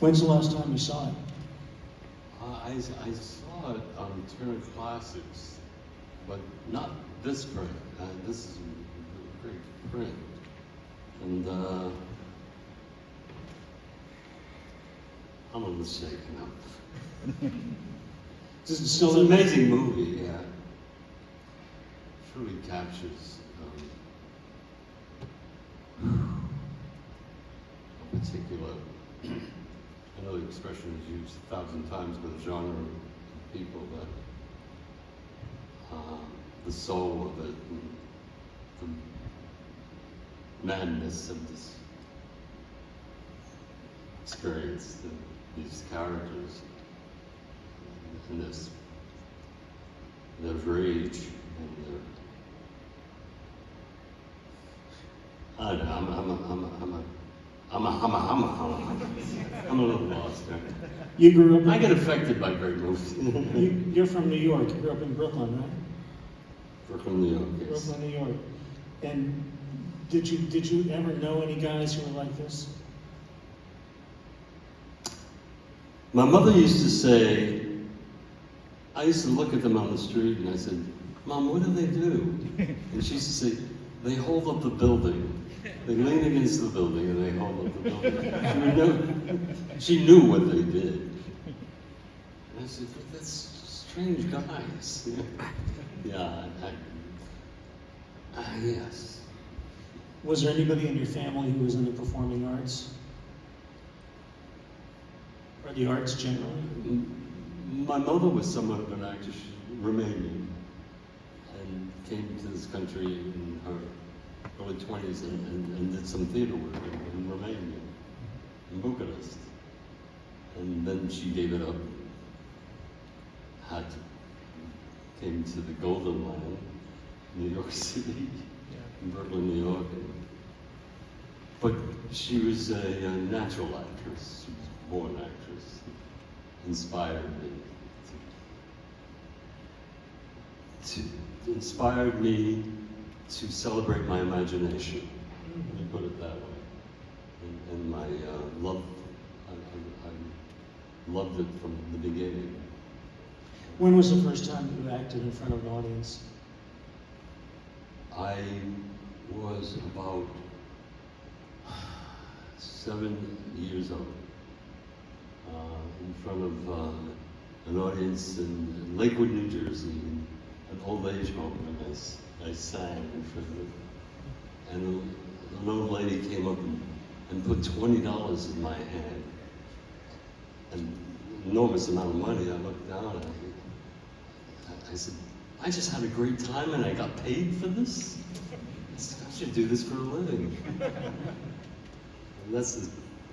When's the last time you saw it? I saw it on Turner Classics, but not this print. This is a great print. And I'm a little shaken up. It's an amazing movie, yeah. Truly captures a particular, I know the expression is used 1,000 times by the genre of people, but the soul of it, and the madness of this experience, these characters, and their rage, and their, I don't know, I'm a little lost there. You grew up I get affected by great movies. You're from New York. You grew up in Brooklyn, right? Brooklyn, New York, yes. Brooklyn, New York. And did you ever know any guys who were like this? My mother used to say, I used to look at them on the street and I said, Mom, what do they do? And she used to say, they hold up the building. They lean against the building and they hold up the building. She knew what they did. And I said, but that's strange guys. Yeah, yes. Was there anybody in your family who was in the performing arts? Or the arts generally? My mother was somewhat of an actress, Romanian, and came to this country in her early 20s and did some theater work in Romania, in Bucharest. And then she gave it up, came to the Golden Line, New York City, in Brooklyn, New York. But she was a natural actress. She was a born actress. Inspired me to celebrate my imagination. Let me put it that way. And my love, I loved it from the beginning. When was the first time you acted in front of an audience? I was about 7 years old, in front of an audience in Lakewood, New Jersey, in an old age home, and I sang in front of it. And an old lady came up and put $20 in my hand, an enormous amount of money. I looked down and I said, I just had a great time and I got paid for this? I said, I should do this for a living. And that's the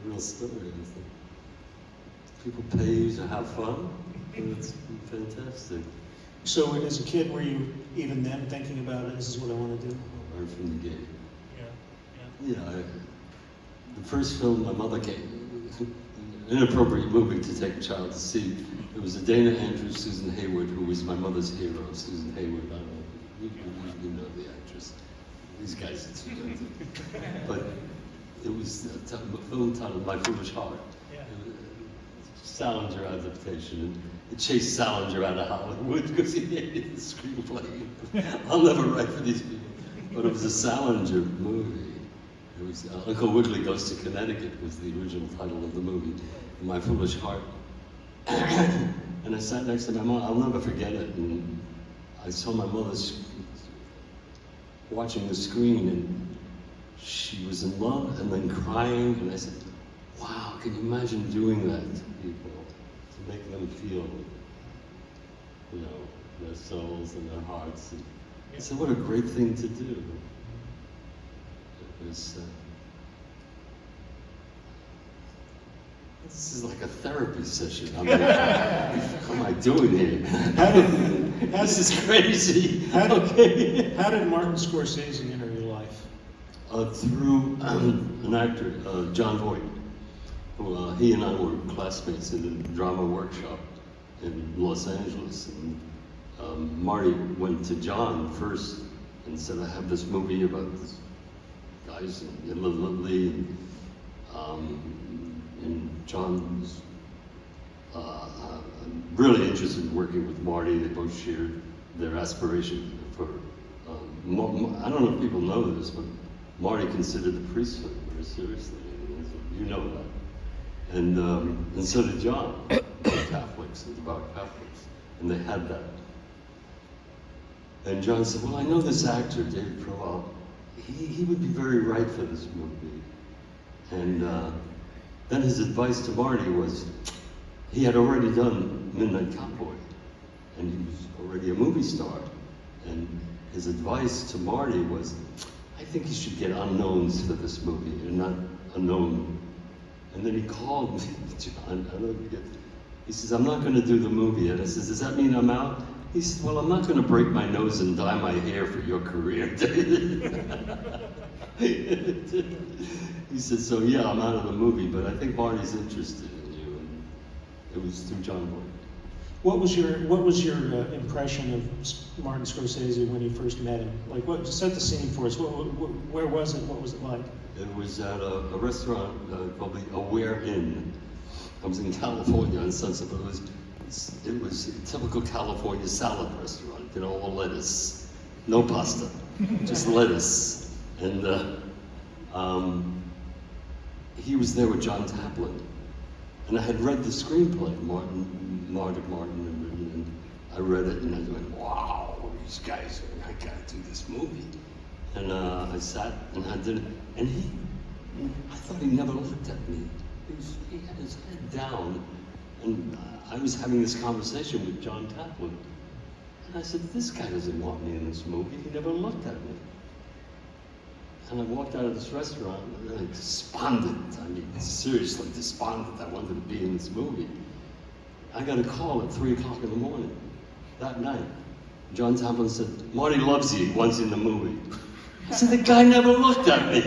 real story, I think. People pay you to have fun, and it's fantastic. So as a kid, were you even then thinking about it, this is what I want to do? Right from the gate. Yeah. The first film my mother came, an inappropriate movie to take a child to see. It was a Dana Andrews, Susan Hayward, who was my mother's hero, Susan Hayward. I don't know, you know the actress. These guys are too young. But it was a film titled My Foolish Heart. Yeah. Salinger adaptation, and it chased Salinger out of Hollywood because he hated the screenplay. I'll never write for these people. But it was a Salinger movie. It was Uncle Wiggily Goes to Connecticut was the original title of the movie. My Foolish Heart. And I sat next to my mom. I'll never forget it. And I saw my mother watching the screen, and she was in love and then crying. And I said, wow, can you imagine doing that to people? To make them feel, you know, their souls and their hearts. And I said, what a great thing to do. It was, this is like a therapy session. I mean, what am I doing here? This is crazy. How did Martin Scorsese enter your life? Through an actor, John Voight, who he and I were classmates in a drama workshop in Los Angeles. And Marty went to John first and said, I have this movie about this guys in Italy, and and John was really interested in working with Marty. They both shared their aspiration for, I don't know if people know this, but Marty considered the priesthood very seriously. You know that. And so did John, Catholics and devout Catholics. And they had that. And John said, well, I know this actor, David Proval, he would be very right for this movie. And then his advice to Marty was, he had already done Midnight Cowboy, and he was already a movie star. And his advice to Marty was, I think you should get unknowns for this movie, and not a known. And then he called me, John, I don't forget. He says, I'm not going to do the movie. And I says, does that mean I'm out? He says, well, I'm not going to break my nose and dye my hair for your career, David. He said, so yeah, I'm out of the movie, but I think Marty's interested in you. And it was through John Boyd. What was your impression of Martin Scorsese when you first met him? Like, what? Set the scene for us. Where was it? What was it like? It was at a restaurant called the Aware Inn. I was in California on Sunset, but it was a typical California salad restaurant. You know, all lettuce, no pasta, just lettuce. And he was there with John Taplin, and I had read the screenplay Martin had written, and I read it, and I went, wow, these guys, I gotta do this movie. And I sat and I did it, and I thought he never looked at me. He had his head down, and I was having this conversation with John Taplin, and I said, this guy doesn't want me in this movie. He never looked at me. And I walked out of this restaurant, and I despondent. I mean, seriously despondent. I wanted to be in this movie. I got a call at 3 o'clock in the morning that night. John Taplin said, Marty loves you, he wants you in the movie. I said, the guy never looked at me.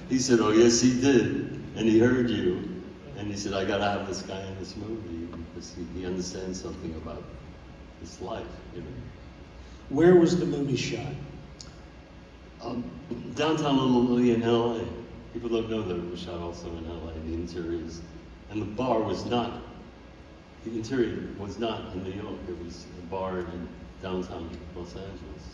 He said, oh yes he did, and he heard you. And he said, I gotta have this guy in this movie because he understands something about his life, you know. Where was the movie shot? Downtown Little Italy in LA. People don't know that it was shot also in LA, the interiors. And the bar was not, the interior was not in New York. It was a bar in downtown Los Angeles.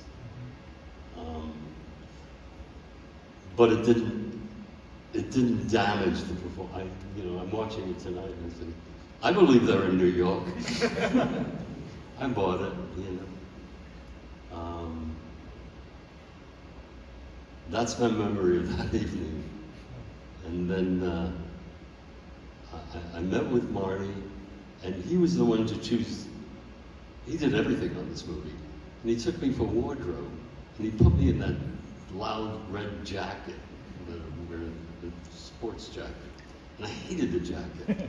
But it didn't damage the performance. I'm watching it tonight and I think, I believe they're in New York. I bought it, That's my memory of that evening. And then I met with Marty, and he was the one to choose. He did everything on this movie. And he took me for wardrobe, and he put me in that loud red jacket, the sports jacket. And I hated the jacket.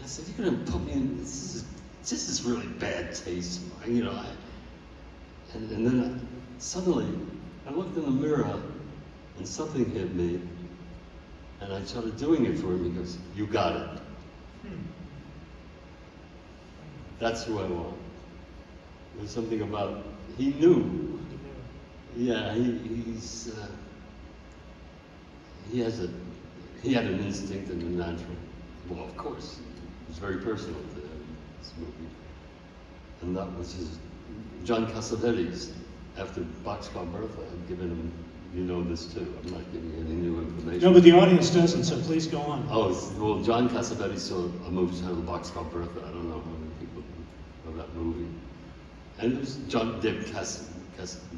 I said, you're gonna put me in, this is really bad taste. And then suddenly, I looked in the mirror, and something hit me, and I started doing it for him. He goes, you got it. That's who I want. There's something about, he knew. Yeah, he had an instinct and a natural. Well, of course, it was very personal to him, this movie. And that was John Cassavetes, after Boxcar Bertha, had given him, you know this too, I'm not giving you any new information. No, but the audience doesn't, so please go on. Oh, well, John Cassavetes saw a movie titled Boxcar Bertha. I don't know how many people know that movie. And it was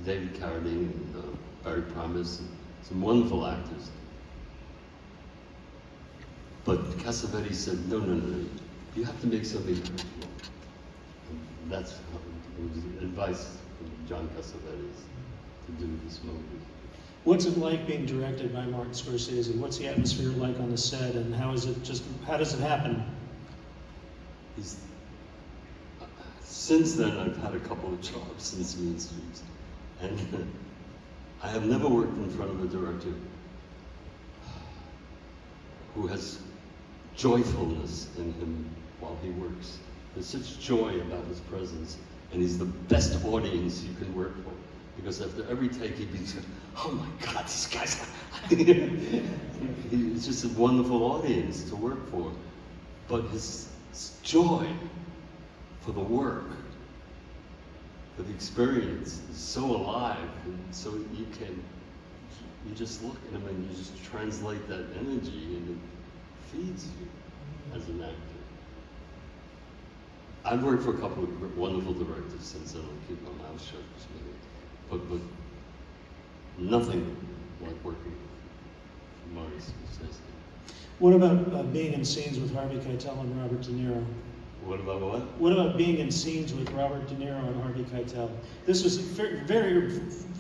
David Carradine and Barry Promise, and some wonderful actors. But Cassavetes said, no, you have to make something personal. And that's how it was advice from John Cassavetes to do this movie. What's it like being directed by Martin Scorsese? What's the atmosphere like on the set, and how does it happen? Since then, I've had a couple of jobs since Mean Streets, and I have never worked in front of a director who has joyfulness in him while he works. There's such joy about his presence, and he's the best audience you can work for. because after every take he'd be saying, "Oh my God, these guys!" It's just a wonderful audience to work for, but his joy for the work, for the experience, is so alive, and so you just look at him and you just translate that energy, and it feeds you as an actor. I've worked for a couple of wonderful directors since I don't keep my mouth shut, but nothing like working with Marty Scorsese. What about being in scenes with Harvey Keitel and Robert De Niro? What about what? What about being in scenes with Robert De Niro and Harvey Keitel? This was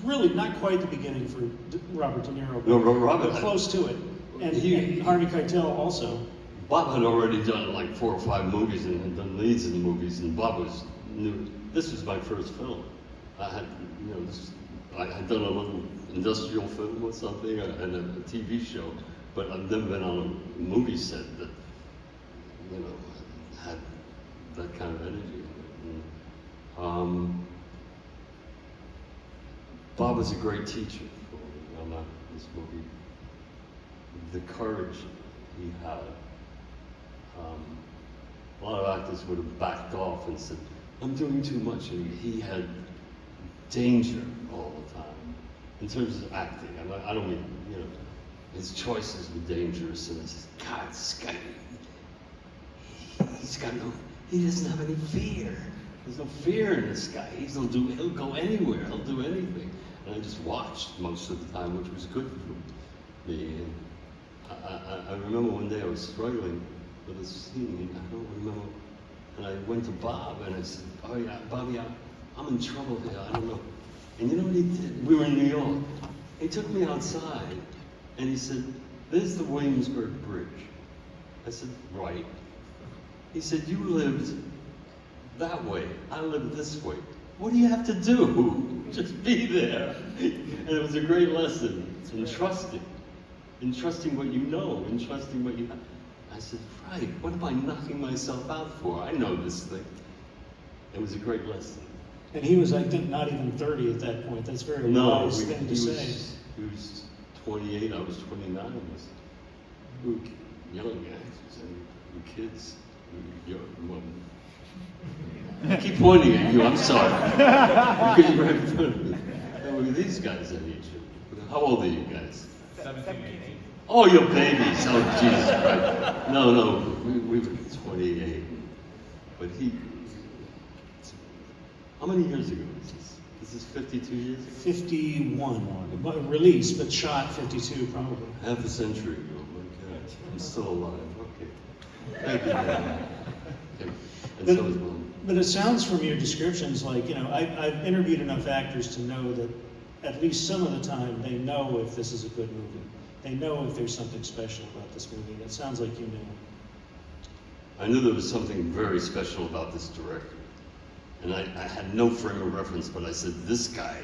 really not quite the beginning for Robert De Niro, but, No, Robert, but close to it. And Harvey Keitel also. Bob had already done like 4 or 5 movies and had done leads in movies, and Bob was new. This was my first film. I had, I had done a little industrial film or something, and a TV show, but I've never been on a movie set that, had that kind of energy. Bob was a great teacher for me on this movie. The courage he had. A lot of actors would have backed off and said, "I'm doing too much," and he had danger all the time in terms of acting. I don't mean, his choices were dangerous, and it's, God, this guy, he doesn't have any fear. There's no fear in this guy. He'll go anywhere, he'll do anything. And I just watched most of the time, which was good for me. And I remember one day I was struggling with a scene, I don't remember, and I went to Bob and I said, "Oh yeah, Bobby, I'm in trouble here, I don't know." And you know what he did? We were in New York. He took me outside and he said, "There's the Williamsburg Bridge." I said, "Right." He said, "You lived that way, I lived this way. What do you have to do? Just be there." And it was a great lesson in trusting what you know, in trusting what you have. I said, "Right, what am I knocking myself out for? I know this thing." It was a great lesson. And he was, I think, not even 30 at that point. That's a very wise thing to say. He was 28, I was 29. We were young actors, and we were kids. We were young. I keep pointing at you, I'm sorry. Because you're right in front of me. Look at these guys at each other. How old are you guys? 17, 18. Oh, you're babies. Oh, Jesus Christ. No, we were 28. But how many years ago is this? This is 52 years ago? 51. Released, but shot 52 probably. Half a century ago. Oh my God. I'm still alive. Okay. Thank you, Dan. Okay. And so is Mom. But it sounds from your descriptions like, I've interviewed enough actors to know that at least some of the time they know if this is a good movie. They know if there's something special about this movie. And it sounds like you knew. I knew there was something very special about this director. And I had no frame of reference, but I said, this guy,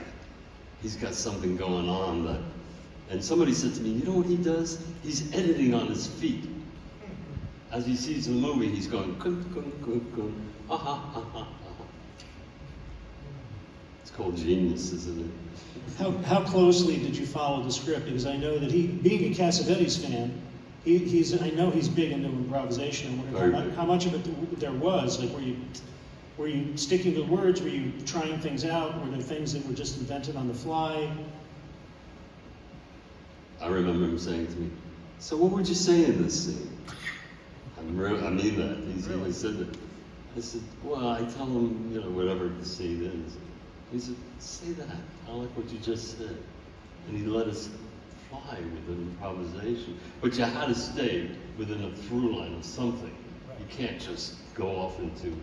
he's got something going on that, and somebody said to me, "You know what he does? He's editing on his feet. As he sees the movie, he's going, kun, kun, kun, kun, ha, ha, ha, ha, ha." It's called genius, isn't it? How closely did you follow the script? Because I know that being a Cassavetes fan, I know he's big into improvisation. I'm wondering how much of it there was. Like, were you sticking to words? Were you trying things out? Were there things that were just invented on the fly? I remember him saying to me, "So what would you say in this scene?" I mean that. He said that. I said, "Well, I tell him, whatever the scene is." He said, "Say that. I like what you just said." And he let us fly with an improvisation. But you had to stay within a through line of something. You can't just go off into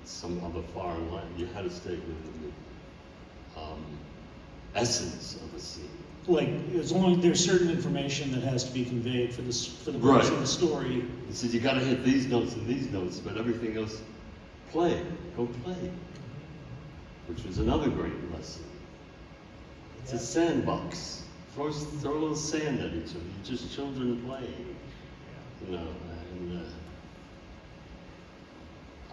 some other foreign line. You had to stay within the essence of a scene. Like, as long as there's certain information that has to be conveyed for the purpose of the story. He said, "You got to hit these notes and these notes, but everything else, go play." Which was another great lesson. It's a sandbox. Throw a little sand at each other. You're just children playing,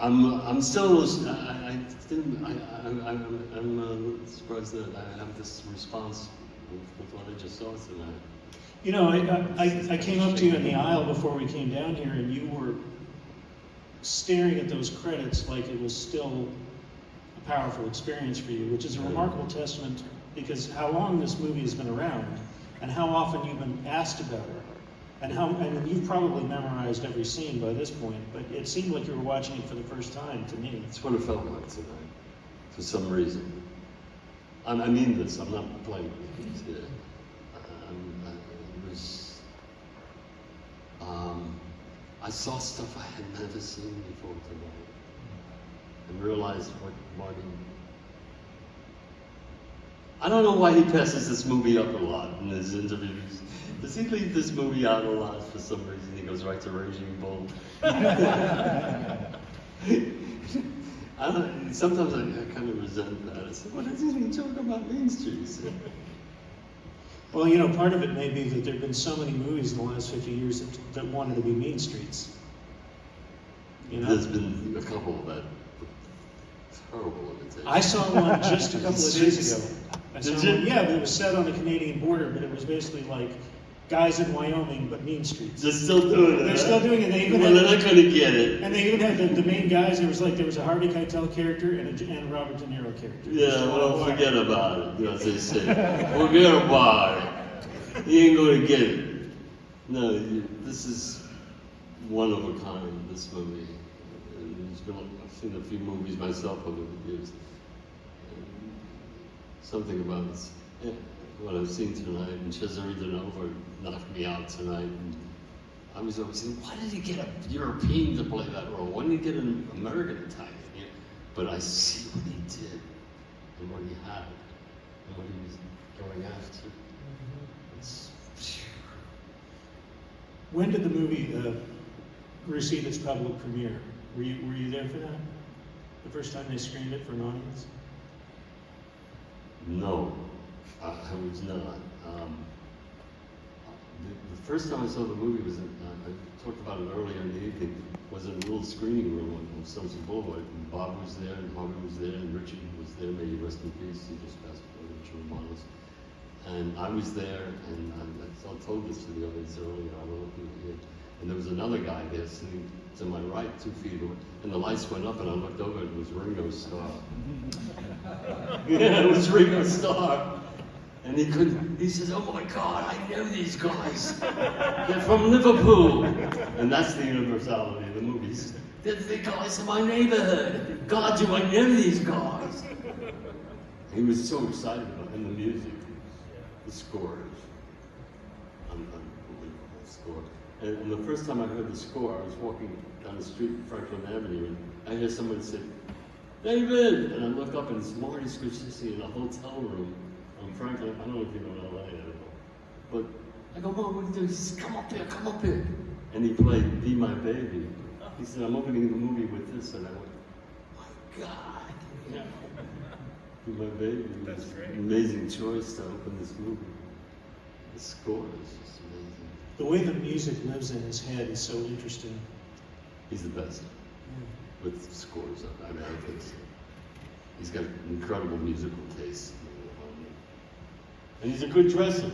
And I'm still, I didn't, I'm surprised that I have this response with what I just saw tonight. You know, I came up to you in the aisle before we came down here, and you were staring at those credits like it was still a powerful experience for you, which is a remarkable testament, because how long this movie has been around, and how often you've been asked about it, and you've probably memorized every scene by this point, but it seemed like you were watching it for the first time to me. That's what it felt like tonight, for some reason. I mean this, I'm not playing with it. It was, I saw stuff I had never seen before tonight, and realized what Marty, I don't know why he passes this movie up a lot in his interviews. Does he leave this movie out a lot for some reason? He goes right to Raging Bull. Sometimes I kind of resent that. I say, what does he even talk about Main Street? Well, you know, part of it may be that there have been so many movies in the last 50 years that wanted to be mean streets. You know? There's been a couple that terrible imitations. I saw one just a couple of days ago. Did you? Yeah, but it was set on the Canadian border, but it was basically like guys in Wyoming, but mean streets. They're still doing it. They're still doing it. They even they're not going to get it. And they even had the main guys. There was a Harvey Keitel character and a Robert De Niro character. Yeah, well, forget about it. You know, as they say, forget about it. He ain't going to get it. No, this is one of a kind. This movie. I've seen a few movies myself over the years. Something about this, what I've seen tonight, and Cesare Denova knocked me out tonight. And I was always saying, why did he get a European to play that role? Why didn't he get an American Italian? Yeah. But I see what he did, and what he had, and what he was going after. When did the movie receive its public premiere? Were you there for that? The first time they screened it for an audience? No, I was not. The first time I saw the movie was, I talked about it earlier in the evening, was in a little screening room on Sunset Boulevard. And Bob was there, and Harvey was there, and Richard was there, may he rest in peace, he just passed away, Richard Romanos. And I was there, and I told this to the audience earlier, I don't know if you were here. And there was another guy there sitting to my right, 2 feet away, and the lights went up, and I looked over, and it was Ringo Starr. Yeah, it was Ringo Starr. And he says, oh my God, I know these guys. They're from Liverpool. And that's the universality of the movies. They're the guys in my neighborhood. God, do I know these guys? He was so excited about it. And the music, the scores. Unbelievable score. And the first time I heard the score, I was walking down the street in Franklin Avenue, and I hear someone say, David! And I look up, and it's Marty Scorsese in a hotel room on Franklin. I don't know if you know LA at all. But I go, Mom, what are you doing? He says, come up here. And he played Be My Baby. He said, I'm opening the movie with this. And I went, my God. Yeah. Be My Baby. That's great. An amazing choice to open this movie. The score is just amazing. The way the music lives in his head is so interesting. He's the best with scores. I mean, I think so. He's got incredible musical taste. And he's a good dresser.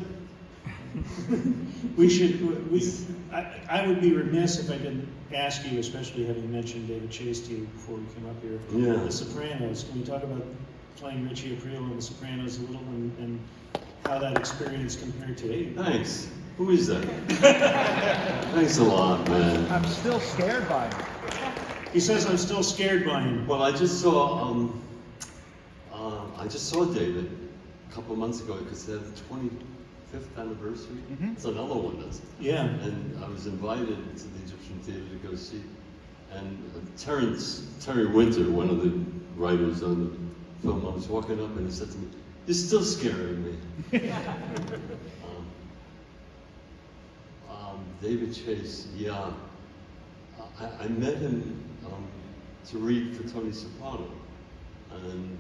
I would be remiss if I didn't ask you, especially having mentioned David Chase to you before we came up here. Yeah. The Sopranos. Can we talk about playing Richie Aprile in The Sopranos a little, and how that experience compared to Abe? Thanks. Who is that? Thanks a lot, man. I'm still scared by him. He says I'm still scared by him. Well, I just saw David a couple of months ago because they had the 25th anniversary. Mm-hmm. It's another one, that's Yeah. And I was invited to the Egyptian Theater to go see. And Terry Winter, one of the writers on the film, I was walking up and he said to me, "You're still scaring me." David Chase, yeah. I met him to read for Tony Soprano. And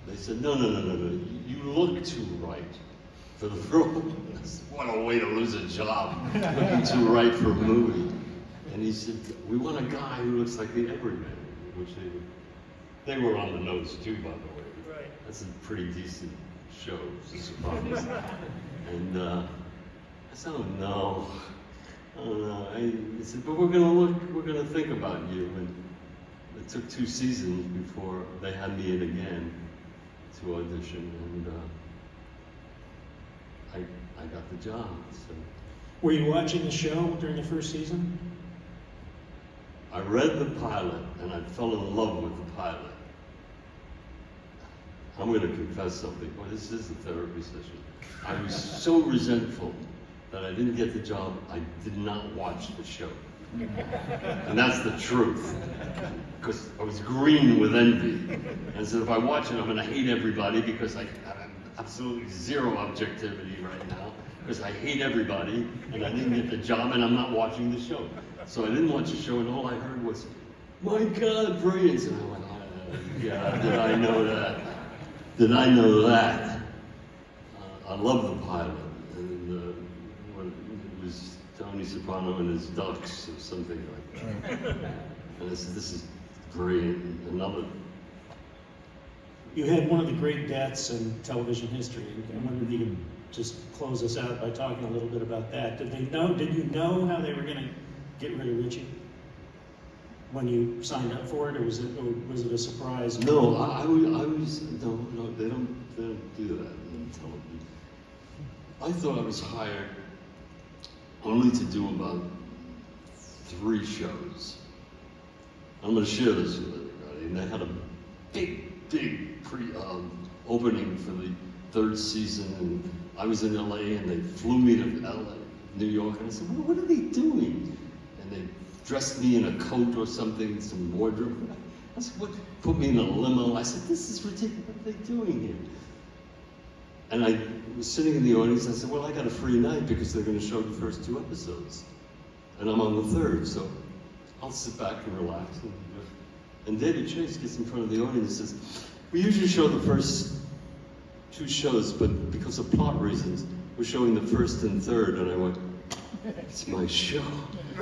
they said, no, you look too right for the role. What a way to lose a job, looking too right for a movie. And he said, we want a guy who looks like the Everyman, which they were on the nose too, by the way. Right. That's a pretty decent show, Sopranos. And I said, oh no. He said, but we're gonna think about you. And it took 2 seasons before they had me in again to audition, and I got the job. So Were you watching the show during the first season? I read the pilot, and I fell in love with the pilot. I'm going to confess something. Well, this is a therapy session. I was so resentful that I didn't get the job. I did not watch the show. And that's the truth. Because I was green with envy. And I said, if I watch it, I'm going to hate everybody because I have absolutely zero objectivity right now. Because I hate everybody, and I didn't get the job, and I'm not watching the show. So I didn't watch the show, and all I heard was, my God, brilliant. And I went, yeah, did I know that? Did I know that? I love the pilot. And it was Tony Soprano and his ducks or something like that. And I said, this is brilliant. Another. You had one of the great deaths in television history. I wonder if you could just close us out by talking a little bit about that. Did you know how they were going to get rid of Richie when you signed up for it, or was it a surprise? No, I was no, they don't do that in television. I thought I was hired only to do about 3 shows. I'm going to share this with everybody. And they had a big opening for the 3rd season, and I was in LA, and they flew me to LA, New York, and I said, well, what are they doing? And they dressed me in a coat or something, some wardrobe. I said, what? Put me in a limo. I said, this is ridiculous. What are they doing here? And I was sitting in the audience. I said, well, I got a free night because they're going to show the first 2 episodes. And I'm on the 3rd, so I'll sit back and relax. And David Chase gets in front of the audience and says, we usually show the first 2 shows, but because of plot reasons, we're showing the 1st and 3rd. And I went, it's my show.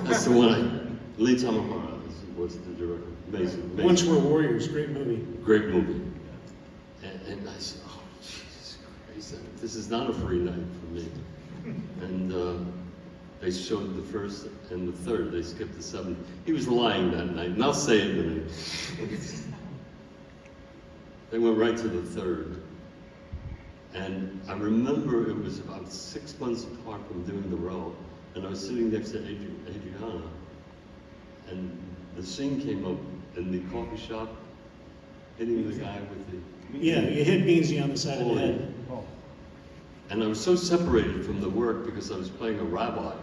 That's the one Lee Tamahara was the director. Amazing. Once Were Warriors, great movie. Great movie. And I said, oh, Jesus Christ, this is not a free night for me. And they showed the 1st and the 3rd. They skipped the 7th. He was lying that night, and I'll say it to me. They went right to the 3rd. And I remember it was about 6 months apart from doing the role, and I was sitting next to Adriana, and the scene came up in the coffee shop, hitting the guy with the... Yeah, you hit Beansy on the side of the head. And I was so separated from the work because I was playing a rabbi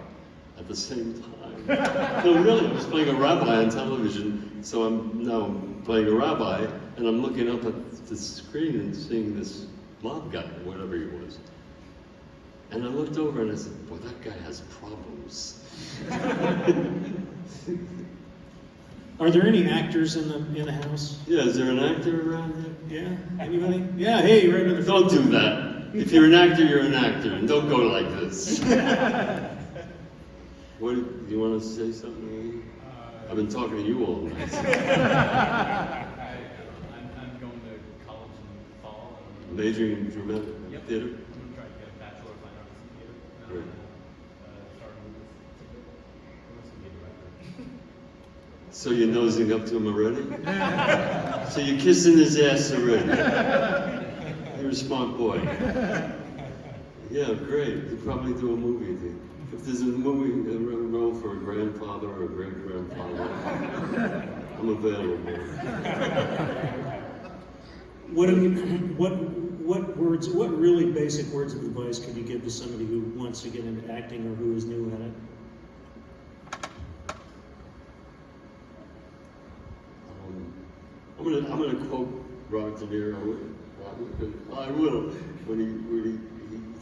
at the same time. No, really, I was playing a rabbi on television, so I'm now playing a rabbi, and I'm looking up at the screen and seeing this mob guy, whatever he was. And I looked over and I said, boy, that guy has problems. Are there any actors in the house? Yeah, is there an actor around here? Yeah, anybody? Yeah, hey, you're right in the Don't do that. If you're an actor, you're an actor, and don't go like this. What, do you want to say something? I've been talking to you all night. I'm going to college in the fall. Majoring in dramatic theater? I'm going to try to get a Bachelor of Fine Arts in Theater. Great. Starting with director. So you're nosing up to him already? So you're kissing his ass already? You're a smart boy. Yeah, great. You'd probably do a movie. If there's a role for a grandfather or a great-grandfather, I'm available. What really basic words of advice could you give to somebody who wants to get into acting or who is new at it? I'm gonna quote Robert De Niro. I will. When he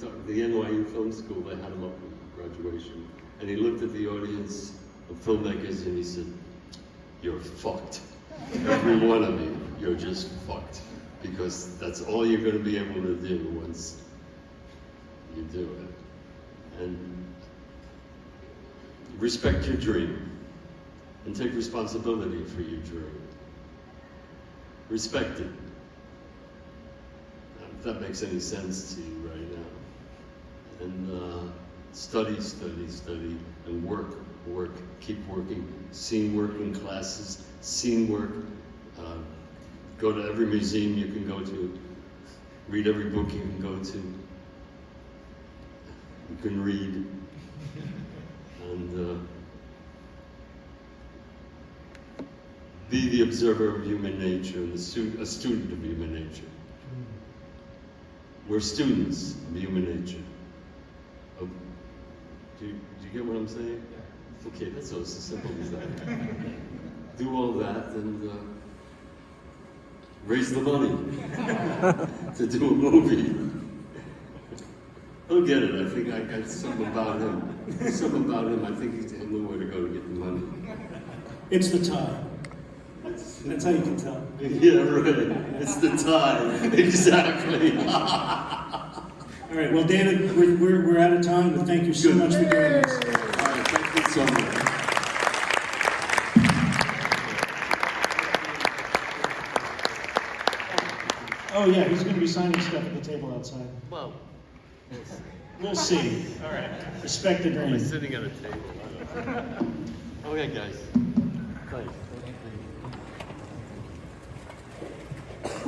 talked the NYU Film School, they had him up for graduation, and he looked at the audience of filmmakers and he said, "You're fucked. Every one of you, you're just fucked, because that's all you're going to be able to do once you do it. And respect your dream. and take responsibility for your dream. Respect it. If that makes any sense to you right now. And study, and work. Keep working. Scene work in classes, scene work. Go to every museum you can go to. Read every book you can go to. You can read. And be the observer of human nature and a student of human nature. We're students of human nature. Do you get what I'm saying? Yeah. Okay, that's so simple as that. Do all that and raise the money to do a movie. He'll get it. I think I got something about him. Something about him. I think he'll know where to go to get the money. It's the tie. That's how you can tell. Yeah, right. It's the time. Exactly. All right, well, David, we're out of time, but thank you so much for doing this. All right, thank you so much. Oh, yeah, he's going to be signing stuff at the table outside. Well, We'll see. all right. Respect the I'm dream. sitting at a table. Okay, guys. Thanks.